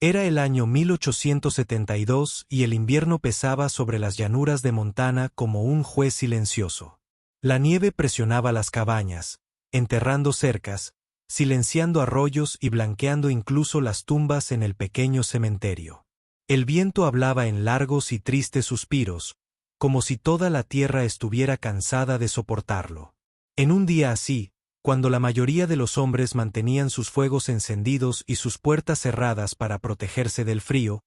Era el año 1872 y el invierno pesaba sobre las llanuras de Montana como un juez silencioso. La nieve presionaba las cabañas, enterrando cercas, silenciando arroyos y blanqueando incluso las tumbas en el pequeño cementerio. El viento hablaba en largos y tristes suspiros, como si toda la tierra estuviera cansada de soportarlo. En un día así, cuando la mayoría de los hombres mantenían sus fuegos encendidos y sus puertas cerradas para protegerse del frío,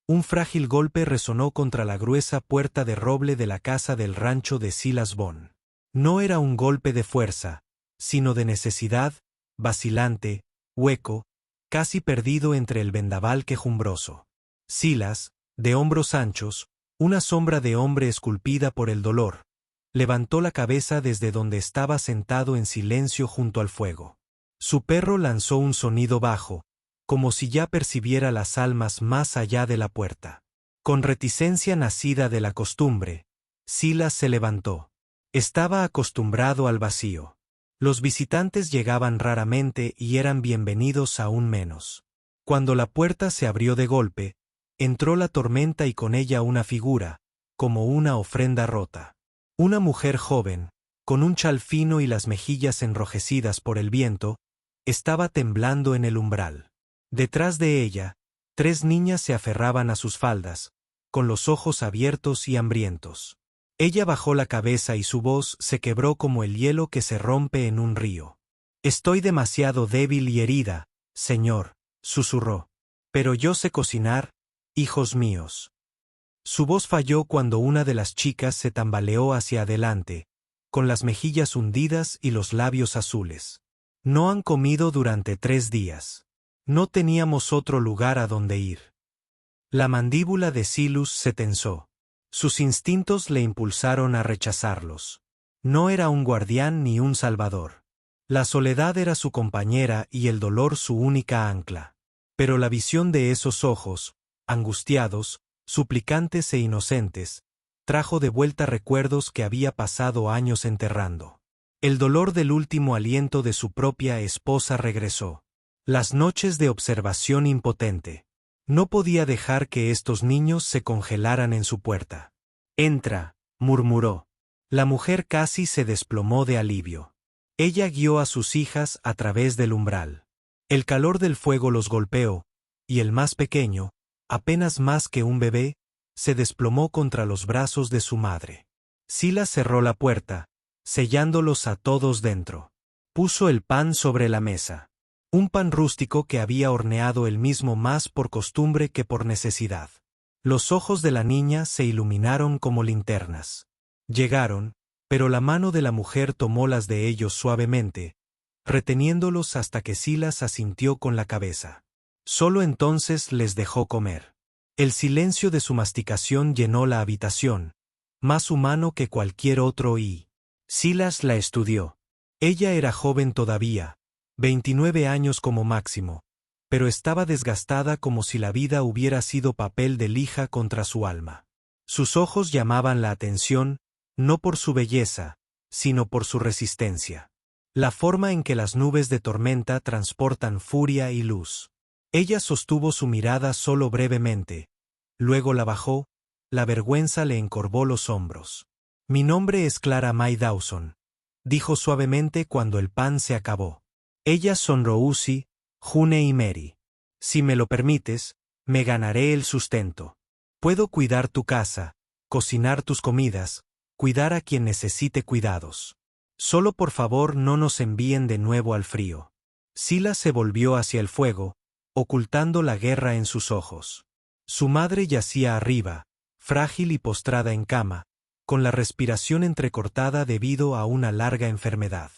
un frágil golpe resonó contra la gruesa puerta de roble de la casa del rancho de Silas Bond. No era un golpe de fuerza, sino de necesidad, vacilante, hueco, casi perdido entre el vendaval quejumbroso. Silas, de hombros anchos, una sombra de hombre esculpida por el dolor, levantó la cabeza desde donde estaba sentado en silencio junto al fuego. Su perro lanzó un sonido bajo, como si ya percibiera las almas más allá de la puerta. Con reticencia nacida de la costumbre, Silas se levantó. Estaba acostumbrado al vacío. Los visitantes llegaban raramente y eran bienvenidos aún menos. Cuando la puerta se abrió de golpe, entró la tormenta y con ella una figura, como una ofrenda rota. Una mujer joven, con un chal fino y las mejillas enrojecidas por el viento, estaba temblando en el umbral. Detrás de ella, 3 niñas se aferraban a sus faldas, con los ojos abiertos y hambrientos. Ella bajó la cabeza y su voz se quebró como el hielo que se rompe en un río. «Estoy demasiado débil y herida, señor», susurró. «Pero yo sé cocinar, hijos míos». Su voz falló cuando una de las chicas se tambaleó hacia adelante, con las mejillas hundidas y los labios azules. «No han comido durante 3 días. No teníamos otro lugar a donde ir». La mandíbula de Silas se tensó. Sus instintos le impulsaron a rechazarlos. No era un guardián ni un salvador. La soledad era su compañera y el dolor su única ancla. Pero la visión de esos ojos, angustiados, suplicantes e inocentes, trajo de vuelta recuerdos que había pasado años enterrando. El dolor del último aliento de su propia esposa regresó. Las noches de observación impotente. No podía dejar que estos niños se congelaran en su puerta. «Entra», murmuró. La mujer casi se desplomó de alivio. Ella guió a sus hijas a través del umbral. El calor del fuego los golpeó, y el más pequeño, apenas más que un bebé, se desplomó contra los brazos de su madre. Silas cerró la puerta, sellándolos a todos dentro. Puso el pan sobre la mesa. Un pan rústico que había horneado él mismo más por costumbre que por necesidad. Los ojos de la niña se iluminaron como linternas. Llegaron, pero la mano de la mujer tomó las de ellos suavemente, reteniéndolos hasta que Silas asintió con la cabeza. Solo entonces les dejó comer. El silencio de su masticación llenó la habitación, más humano que cualquier otro y Silas la estudió. Ella era joven todavía, 29 años como máximo, pero estaba desgastada como si la vida hubiera sido papel de lija contra su alma. Sus ojos llamaban la atención, no por su belleza, sino por su resistencia. La forma en que las nubes de tormenta transportan furia y luz. Ella sostuvo su mirada solo brevemente, luego la bajó, la vergüenza le encorvó los hombros. «Mi nombre es Clara May Dawson», dijo suavemente cuando el pan se acabó. «Ellas son Rosie, June y Mary. Si me lo permites, me ganaré el sustento. Puedo cuidar tu casa, cocinar tus comidas, cuidar a quien necesite cuidados. Solo por favor no nos envíen de nuevo al frío». Silas se volvió hacia el fuego, ocultando la guerra en sus ojos. Su madre yacía arriba, frágil y postrada en cama, con la respiración entrecortada debido a una larga enfermedad.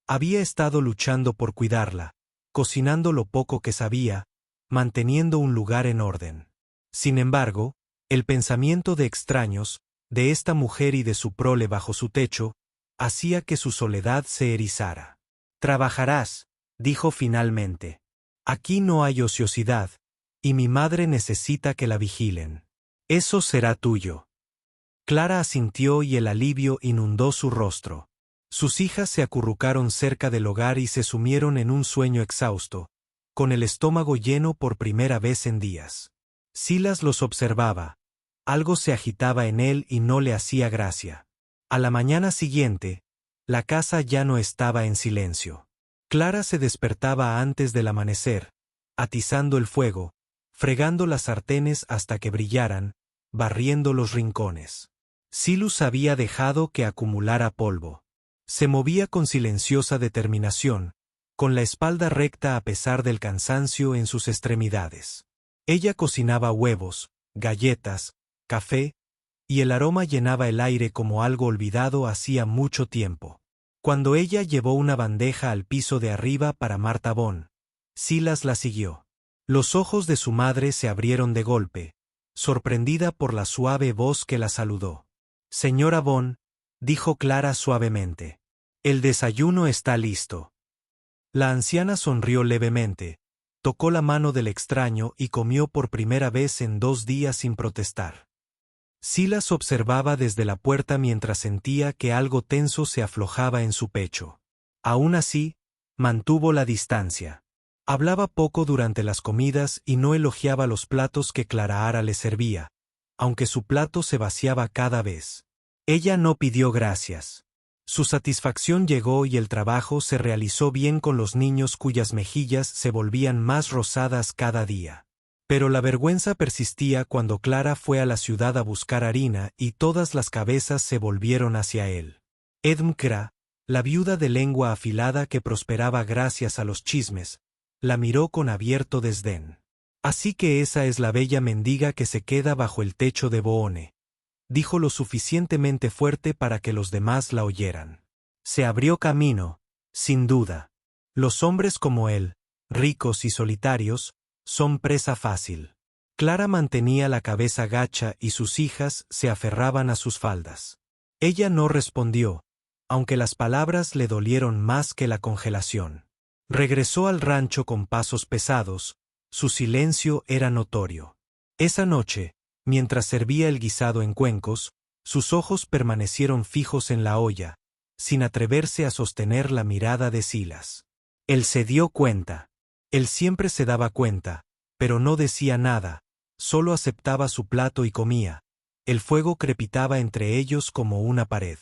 Había estado luchando por cuidarla, cocinando lo poco que sabía, manteniendo un lugar en orden. Sin embargo, el pensamiento de extraños, de esta mujer y de su prole bajo su techo, hacía que su soledad se erizara. «Trabajarás», dijo finalmente. «Aquí no hay ociosidad, y mi madre necesita que la vigilen. Eso será tuyo». Clara asintió y el alivio inundó su rostro. Sus hijas se acurrucaron cerca del hogar y se sumieron en un sueño exhausto, con el estómago lleno por primera vez en días. Silas los observaba. Algo se agitaba en él y no le hacía gracia. A la mañana siguiente, la casa ya no estaba en silencio. Clara se despertaba antes del amanecer, atizando el fuego, fregando las sartenes hasta que brillaran, barriendo los rincones. Silas había dejado que acumulara polvo. Se movía con silenciosa determinación, con la espalda recta a pesar del cansancio en sus extremidades. Ella cocinaba huevos, galletas, café, y el aroma llenaba el aire como algo olvidado hacía mucho tiempo. Cuando ella llevó una bandeja al piso de arriba para Marta Bond, Silas la siguió. Los ojos de su madre se abrieron de golpe, sorprendida por la suave voz que la saludó. «Señora Bond», dijo Clara suavemente, «el desayuno está listo». La anciana sonrió levemente, tocó la mano del extraño y comió por primera vez en 2 días sin protestar. Silas observaba desde la puerta mientras sentía que algo tenso se aflojaba en su pecho. Aún así, mantuvo la distancia. Hablaba poco durante las comidas y no elogiaba los platos que Clara le servía, aunque su plato se vaciaba cada vez. Ella no pidió gracias. Su satisfacción llegó y el trabajo se realizó bien con los niños cuyas mejillas se volvían más rosadas cada día. Pero la vergüenza persistía cuando Clara fue a la ciudad a buscar harina y todas las cabezas se volvieron hacia él. Edmkra, la viuda de lengua afilada que prosperaba gracias a los chismes, la miró con abierto desdén. «Así que esa es la bella mendiga que se queda bajo el techo de Boone», dijo lo suficientemente fuerte para que los demás la oyeran. Se abrió camino, sin duda. Los hombres como él, ricos y solitarios, son presa fácil. Clara mantenía la cabeza gacha y sus hijas se aferraban a sus faldas. Ella no respondió, aunque las palabras le dolieron más que la congelación. Regresó al rancho con pasos pesados, su silencio era notorio. Esa noche, mientras servía el guisado en cuencos, sus ojos permanecieron fijos en la olla, sin atreverse a sostener la mirada de Silas. Él se dio cuenta. Él siempre se daba cuenta, pero no decía nada, solo aceptaba su plato y comía. El fuego crepitaba entre ellos como una pared.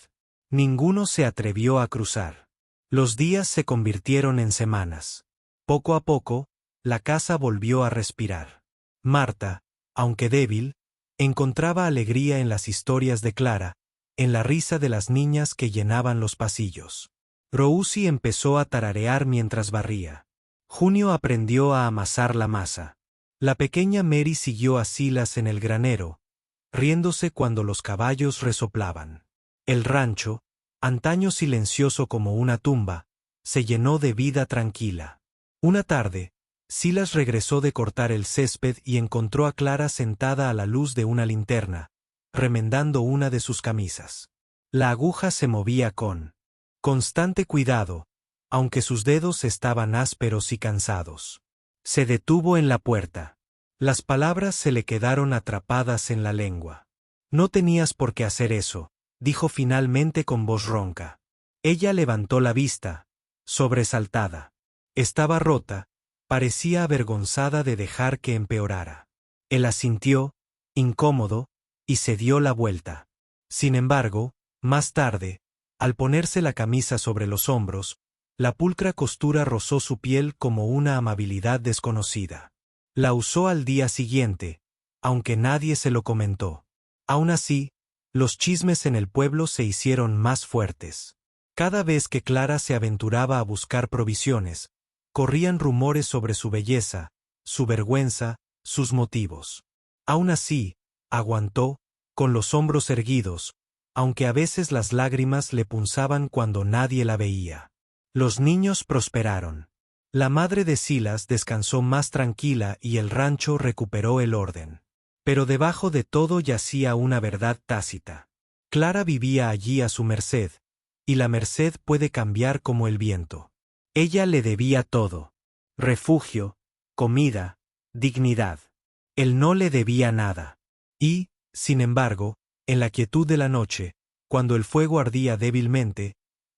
Ninguno se atrevió a cruzar. Los días se convirtieron en semanas. Poco a poco, la casa volvió a respirar. Marta, aunque débil, encontraba alegría en las historias de Clara, en la risa de las niñas que llenaban los pasillos. Rosie empezó a tararear mientras barría. Junio aprendió a amasar la masa. La pequeña Mary siguió a Silas en el granero, riéndose cuando los caballos resoplaban. El rancho, antaño silencioso como una tumba, se llenó de vida tranquila. Una tarde, Silas regresó de cortar el césped y encontró a Clara sentada a la luz de una linterna, remendando una de sus camisas. La aguja se movía con constante cuidado, aunque sus dedos estaban ásperos y cansados. Se detuvo en la puerta. Las palabras se le quedaron atrapadas en la lengua. «No tenías por qué hacer eso», dijo finalmente con voz ronca. Ella levantó la vista, sobresaltada. Estaba rota, parecía avergonzada de dejar que empeorara. Él asintió, incómodo, y se dio la vuelta. Sin embargo, más tarde, al ponerse la camisa sobre los hombros, la pulcra costura rozó su piel como una amabilidad desconocida. La usó al día siguiente, aunque nadie se lo comentó. Aún así, los chismes en el pueblo se hicieron más fuertes. Cada vez que Clara se aventuraba a buscar provisiones, corrían rumores sobre su belleza, su vergüenza, sus motivos. Aún así, aguantó, con los hombros erguidos, aunque a veces las lágrimas le punzaban cuando nadie la veía. Los niños prosperaron. La madre de Silas descansó más tranquila y el rancho recuperó el orden. Pero debajo de todo yacía una verdad tácita. Clara vivía allí a su merced, y la merced puede cambiar como el viento. Ella le debía todo: refugio, comida, dignidad. Él no le debía nada. Y, sin embargo, en la quietud de la noche, cuando el fuego ardía débilmente,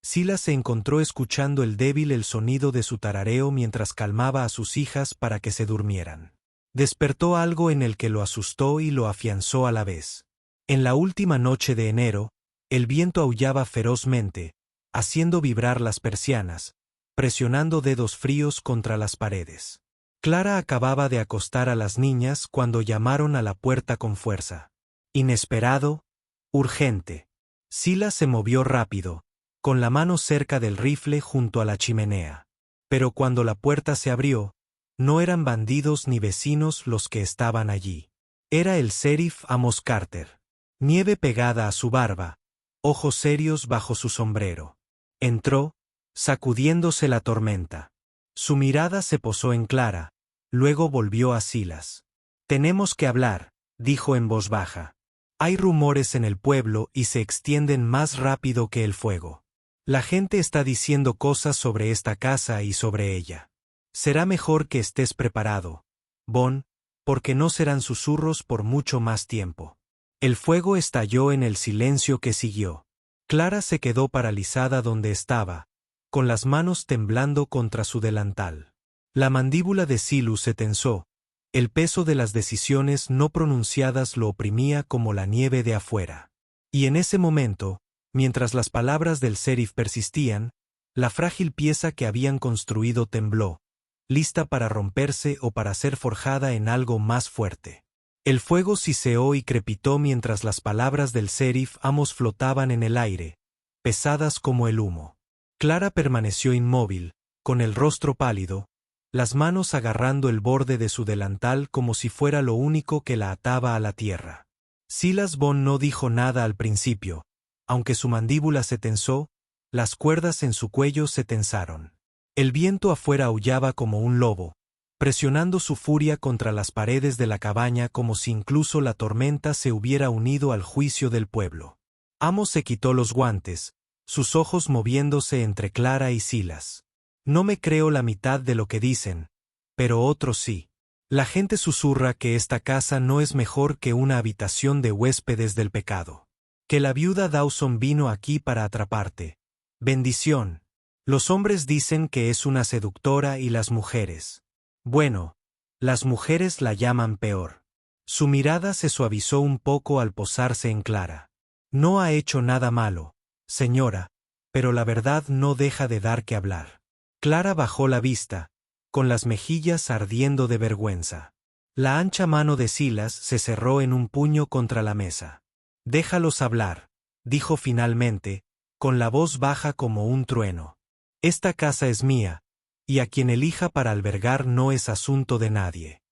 Silas se encontró escuchando el sonido de su tarareo mientras calmaba a sus hijas para que se durmieran. Despertó algo en el que lo asustó y lo afianzó a la vez. En la última noche de enero, el viento aullaba ferozmente, haciendo vibrar las persianas, presionando dedos fríos contra las paredes. Clara acababa de acostar a las niñas cuando llamaron a la puerta con fuerza. Inesperado, urgente. Silas se movió rápido, con la mano cerca del rifle junto a la chimenea. Pero cuando la puerta se abrió, no eran bandidos ni vecinos los que estaban allí. Era el sheriff Amos Carter. Nieve pegada a su barba, ojos serios bajo su sombrero. Entró, sacudiéndose la tormenta. Su mirada se posó en Clara, luego volvió a Silas. «Tenemos que hablar», dijo en voz baja. «Hay rumores en el pueblo y se extienden más rápido que el fuego. La gente está diciendo cosas sobre esta casa y sobre ella. Será mejor que estés preparado, Bon, porque no serán susurros por mucho más tiempo». El fuego estalló en el silencio que siguió. Clara se quedó paralizada donde estaba, con las manos temblando contra su delantal. La mandíbula de Silas se tensó, el peso de las decisiones no pronunciadas lo oprimía como la nieve de afuera. Y en ese momento, mientras las palabras del sheriff persistían, la frágil pieza que habían construido tembló, lista para romperse o para ser forjada en algo más fuerte. El fuego siseó y crepitó mientras las palabras del sheriff Amos flotaban en el aire, pesadas como el humo. Clara permaneció inmóvil, con el rostro pálido, las manos agarrando el borde de su delantal como si fuera lo único que la ataba a la tierra. Silas Bon no dijo nada al principio. Aunque su mandíbula se tensó, las cuerdas en su cuello se tensaron. El viento afuera aullaba como un lobo, presionando su furia contra las paredes de la cabaña como si incluso la tormenta se hubiera unido al juicio del pueblo. Amos se quitó los guantes, sus ojos moviéndose entre Clara y Silas. «No me creo la mitad de lo que dicen, pero otros sí. La gente susurra que esta casa no es mejor que una habitación de huéspedes del pecado. Que la viuda Dawson vino aquí para atraparte. Bendición. Los hombres dicen que es una seductora y las mujeres. Bueno, las mujeres la llaman peor». Su mirada se suavizó un poco al posarse en Clara. «No ha hecho nada malo, señora, pero la verdad no deja de dar que hablar». Clara bajó la vista, con las mejillas ardiendo de vergüenza. La ancha mano de Silas se cerró en un puño contra la mesa. «Déjalos hablar», dijo finalmente, con la voz baja como un trueno. «Esta casa es mía, y a quien elija para albergar no es asunto de nadie».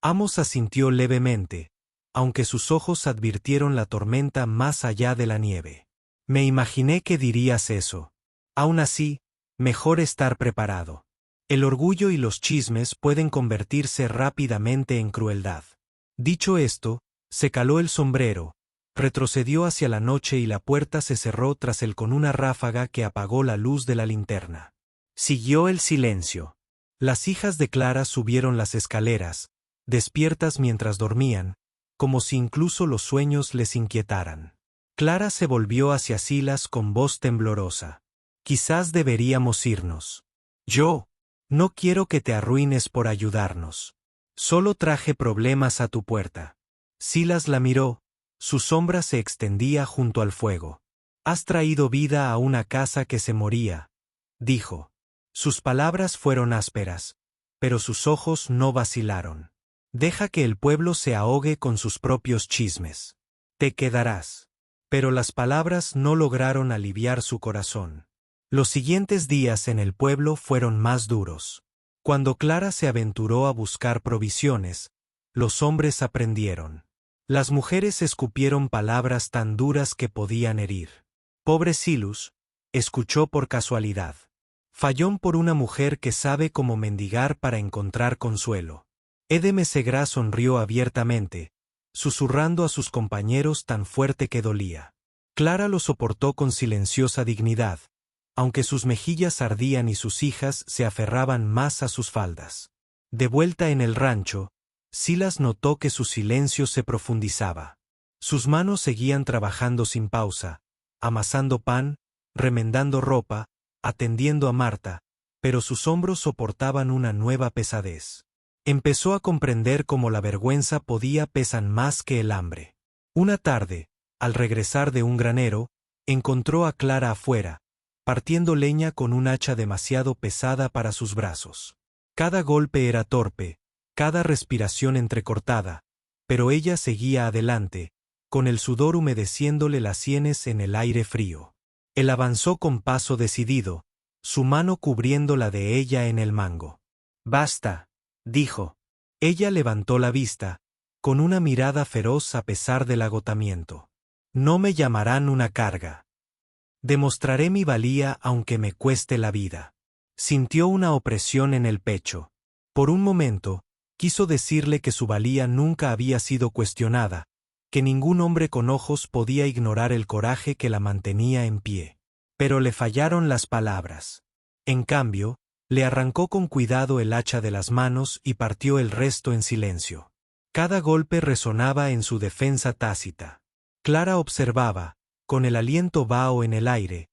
Amos asintió levemente, aunque sus ojos advirtieron la tormenta más allá de la nieve. «Me imaginé que dirías eso. Aún así, mejor estar preparado. El orgullo y los chismes pueden convertirse rápidamente en crueldad». Dicho esto, se caló el sombrero, retrocedió hacia la noche y la puerta se cerró tras él con una ráfaga que apagó la luz de la linterna. Siguió el silencio. Las hijas de Clara subieron las escaleras, despiertas mientras dormían, como si incluso los sueños les inquietaran. Clara se volvió hacia Silas con voz temblorosa. «Quizás deberíamos irnos. Yo no quiero que te arruines por ayudarnos. Solo traje problemas a tu puerta». Silas la miró, su sombra se extendía junto al fuego. «Has traído vida a una casa que se moría», dijo. Sus palabras fueron ásperas, pero sus ojos no vacilaron. «Deja que el pueblo se ahogue con sus propios chismes. Te quedarás». Pero las palabras no lograron aliviar su corazón. Los siguientes días en el pueblo fueron más duros. Cuando Clara se aventuró a buscar provisiones, los hombres aprendieron. Las mujeres escupieron palabras tan duras que podían herir. Pobre Silas, escuchó por casualidad. Falló por una mujer que sabe cómo mendigar para encontrar consuelo. Edme Segra sonrió abiertamente, susurrando a sus compañeros tan fuerte que dolía. Clara lo soportó con silenciosa dignidad, aunque sus mejillas ardían y sus hijas se aferraban más a sus faldas. De vuelta en el rancho, Silas notó que su silencio se profundizaba. Sus manos seguían trabajando sin pausa, amasando pan, remendando ropa, atendiendo a Marta, pero sus hombros soportaban una nueva pesadez. Empezó a comprender cómo la vergüenza podía pesar más que el hambre. Una tarde, al regresar de un granero, encontró a Clara afuera, partiendo leña con un hacha demasiado pesada para sus brazos. Cada golpe era torpe, cada respiración entrecortada, pero ella seguía adelante, con el sudor humedeciéndole las sienes en el aire frío. Él avanzó con paso decidido, su mano cubriendo la de ella en el mango. «Basta», dijo. Ella levantó la vista, con una mirada feroz a pesar del agotamiento. «No me llamarán una carga. Demostraré mi valía aunque me cueste la vida». Sintió una opresión en el pecho. Por un momento, quiso decirle que su valía nunca había sido cuestionada, que ningún hombre con ojos podía ignorar el coraje que la mantenía en pie. Pero le fallaron las palabras. En cambio, le arrancó con cuidado el hacha de las manos y partió el resto en silencio. Cada golpe resonaba en su defensa tácita. Clara observaba, con el aliento vaho en el aire,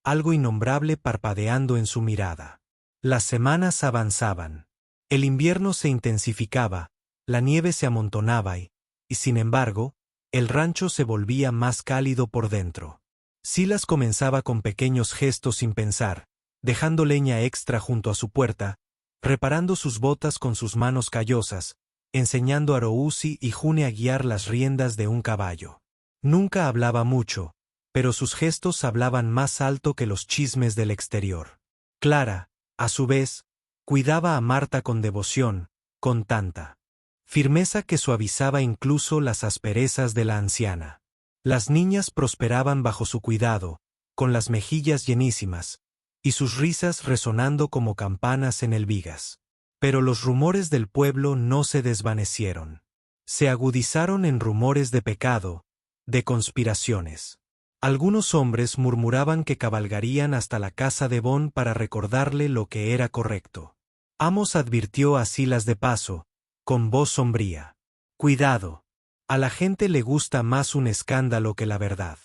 algo innombrable parpadeando en su mirada. Las semanas avanzaban. El invierno se intensificaba, la nieve se amontonaba y, sin embargo, el rancho se volvía más cálido por dentro. Silas comenzaba con pequeños gestos sin pensar, dejando leña extra junto a su puerta, reparando sus botas con sus manos callosas, enseñando a Rousi y June a guiar las riendas de un caballo. Nunca hablaba mucho, pero sus gestos hablaban más alto que los chismes del exterior. Clara, a su vez, cuidaba a Marta con devoción, con tanta firmeza que suavizaba incluso las asperezas de la anciana. Las niñas prosperaban bajo su cuidado, con las mejillas llenísimas, y sus risas resonando como campanas en el Vigas. Pero los rumores del pueblo no se desvanecieron. Se agudizaron en rumores de pecado, de conspiraciones. Algunos hombres murmuraban que cabalgarían hasta la casa de Bon para recordarle lo que era correcto. Amos advirtió a Silas de paso, con voz sombría. «Cuidado. A la gente le gusta más un escándalo que la verdad».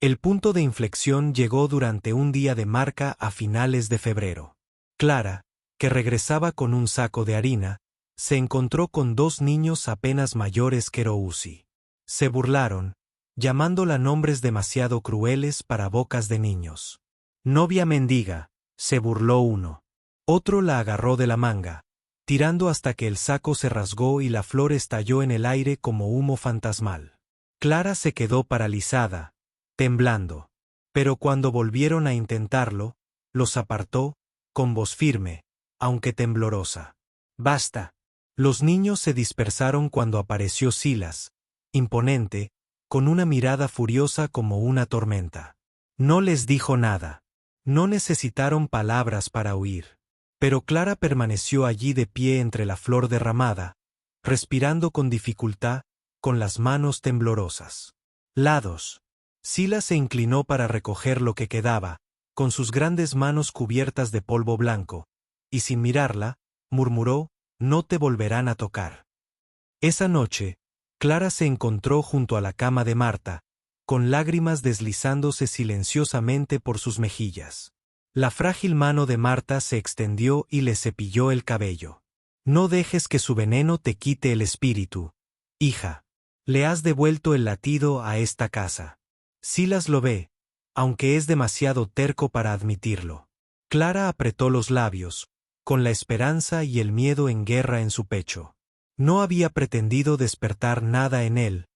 El punto de inflexión llegó durante un día de marca a finales de febrero. Clara, que regresaba con un saco de harina, se encontró con dos niños apenas mayores que Rousi. Se burlaron, llamándola nombres demasiado crueles para bocas de niños. «Novia mendiga», se burló uno. Otro la agarró de la manga, tirando hasta que el saco se rasgó y la flor estalló en el aire como humo fantasmal. Clara se quedó paralizada, temblando. Pero cuando volvieron a intentarlo, los apartó, con voz firme, aunque temblorosa. «Basta». Los niños se dispersaron cuando apareció Silas, imponente, con una mirada furiosa como una tormenta. No les dijo nada. No necesitaron palabras para huir. Pero Clara permaneció allí de pie entre la flor derramada, respirando con dificultad, con las manos temblorosas. «Lados». Silas se inclinó para recoger lo que quedaba, con sus grandes manos cubiertas de polvo blanco, y sin mirarla, murmuró: «No te volverán a tocar». Esa noche, Clara se encontró junto a la cama de Marta, con lágrimas deslizándose silenciosamente por sus mejillas. La frágil mano de Marta se extendió y le cepilló el cabello. «No dejes que su veneno te quite el espíritu, hija. Le has devuelto el latido a esta casa». Silas lo ve, aunque es demasiado terco para admitirlo. Clara apretó los labios, con la esperanza y el miedo en guerra en su pecho. No había pretendido despertar nada en él,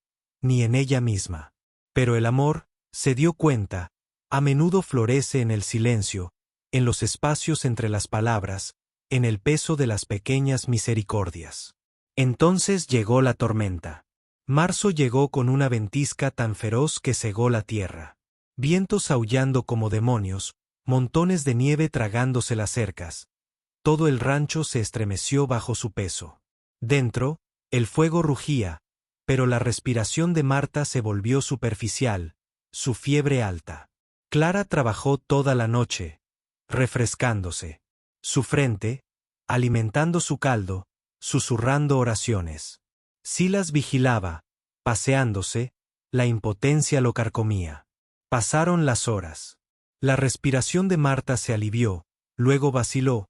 ni en ella misma. Pero el amor, se dio cuenta, a menudo florece en el silencio, en los espacios entre las palabras, en el peso de las pequeñas misericordias. Entonces llegó la tormenta. Marzo llegó con una ventisca tan feroz que cegó la tierra. Vientos aullando como demonios, montones de nieve tragándose las cercas. Todo el rancho se estremeció bajo su peso. Dentro, el fuego rugía, pero la respiración de Marta se volvió superficial, su fiebre alta. Clara trabajó toda la noche, refrescándose. Su frente, alimentando su caldo, susurrando oraciones. Silas vigilaba, paseándose, la impotencia lo carcomía. Pasaron las horas. La respiración de Marta se alivió, luego vaciló,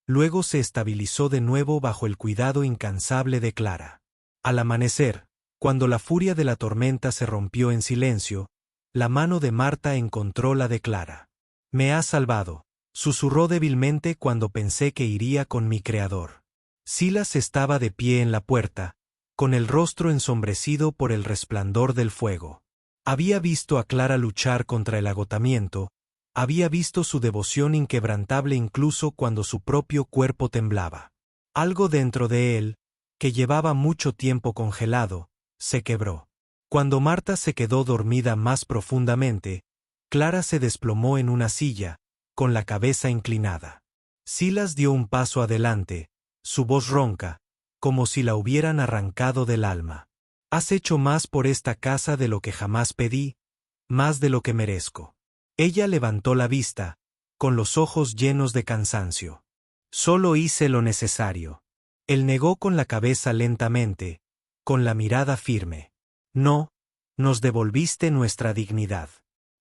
luego se estabilizó de nuevo bajo el cuidado incansable de Clara. Al amanecer, cuando la furia de la tormenta se rompió en silencio, la mano de Marta encontró la de Clara. «Me has salvado», susurró débilmente cuando pensé que iría con mi Creador. Silas estaba de pie en la puerta, con el rostro ensombrecido por el resplandor del fuego. Había visto a Clara luchar contra el agotamiento, había visto su devoción inquebrantable incluso cuando su propio cuerpo temblaba. Algo dentro de él, que llevaba mucho tiempo congelado, se quebró. Cuando Marta se quedó dormida más profundamente, Clara se desplomó en una silla, con la cabeza inclinada. Silas dio un paso adelante, su voz ronca, como si la hubieran arrancado del alma. «Has hecho más por esta casa de lo que jamás pedí, más de lo que merezco». Ella levantó la vista, con los ojos llenos de cansancio. «Solo hice lo necesario». Él negó con la cabeza lentamente, con la mirada firme. «No, nos devolviste nuestra dignidad.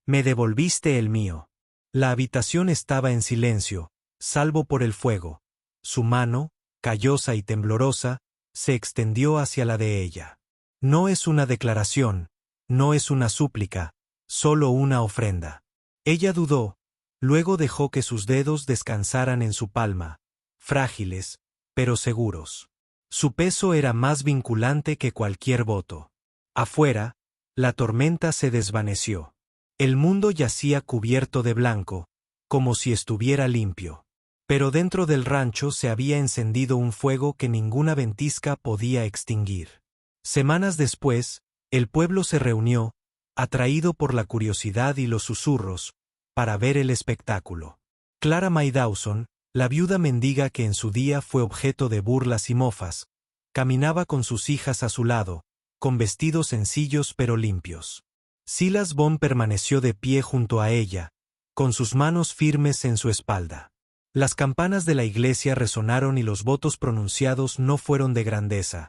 Me devolviste el mío». La habitación estaba en silencio, salvo por el fuego. Su mano, callosa y temblorosa, se extendió hacia la de ella. No es una declaración, no es una súplica, solo una ofrenda. Ella dudó, luego dejó que sus dedos descansaran en su palma, frágiles, pero seguros. Su peso era más vinculante que cualquier voto. Afuera, la tormenta se desvaneció. El mundo yacía cubierto de blanco, como si estuviera limpio. Pero dentro del rancho se había encendido un fuego que ninguna ventisca podía extinguir. Semanas después, el pueblo se reunió, atraído por la curiosidad y los susurros, para ver el espectáculo. Clara May Dawson, la viuda mendiga que en su día fue objeto de burlas y mofas, caminaba con sus hijas a su lado, con vestidos sencillos pero limpios. Silas Bond permaneció de pie junto a ella, con sus manos firmes en su espalda. Las campanas de la iglesia resonaron y los votos pronunciados no fueron de grandeza,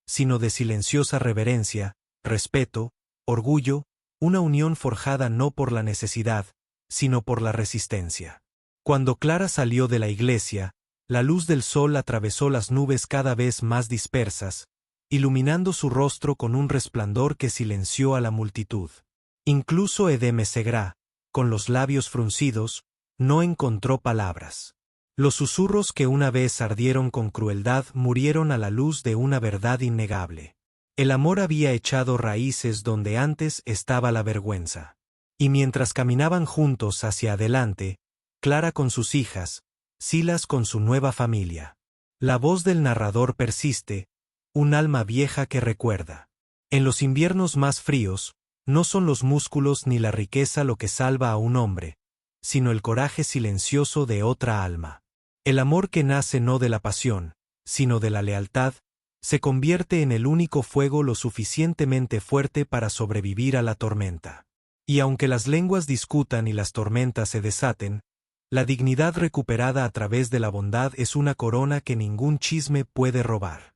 sino de silenciosa reverencia, respeto, orgullo, una unión forjada no por la necesidad, sino por la resistencia. Cuando Clara salió de la iglesia, la luz del sol atravesó las nubes cada vez más dispersas, iluminando su rostro con un resplandor que silenció a la multitud. Incluso Edeme Segrá, con los labios fruncidos, no encontró palabras. Los susurros que una vez ardieron con crueldad murieron a la luz de una verdad innegable. El amor había echado raíces donde antes estaba la vergüenza. Y mientras caminaban juntos hacia adelante, Clara con sus hijas, Silas con su nueva familia. La voz del narrador persiste, un alma vieja que recuerda. En los inviernos más fríos, no son los músculos ni la riqueza lo que salva a un hombre, sino el coraje silencioso de otra alma. El amor que nace no de la pasión, sino de la lealtad, se convierte en el único fuego lo suficientemente fuerte para sobrevivir a la tormenta. Y aunque las lenguas discutan y las tormentas se desaten, la dignidad recuperada a través de la bondad es una corona que ningún chisme puede robar.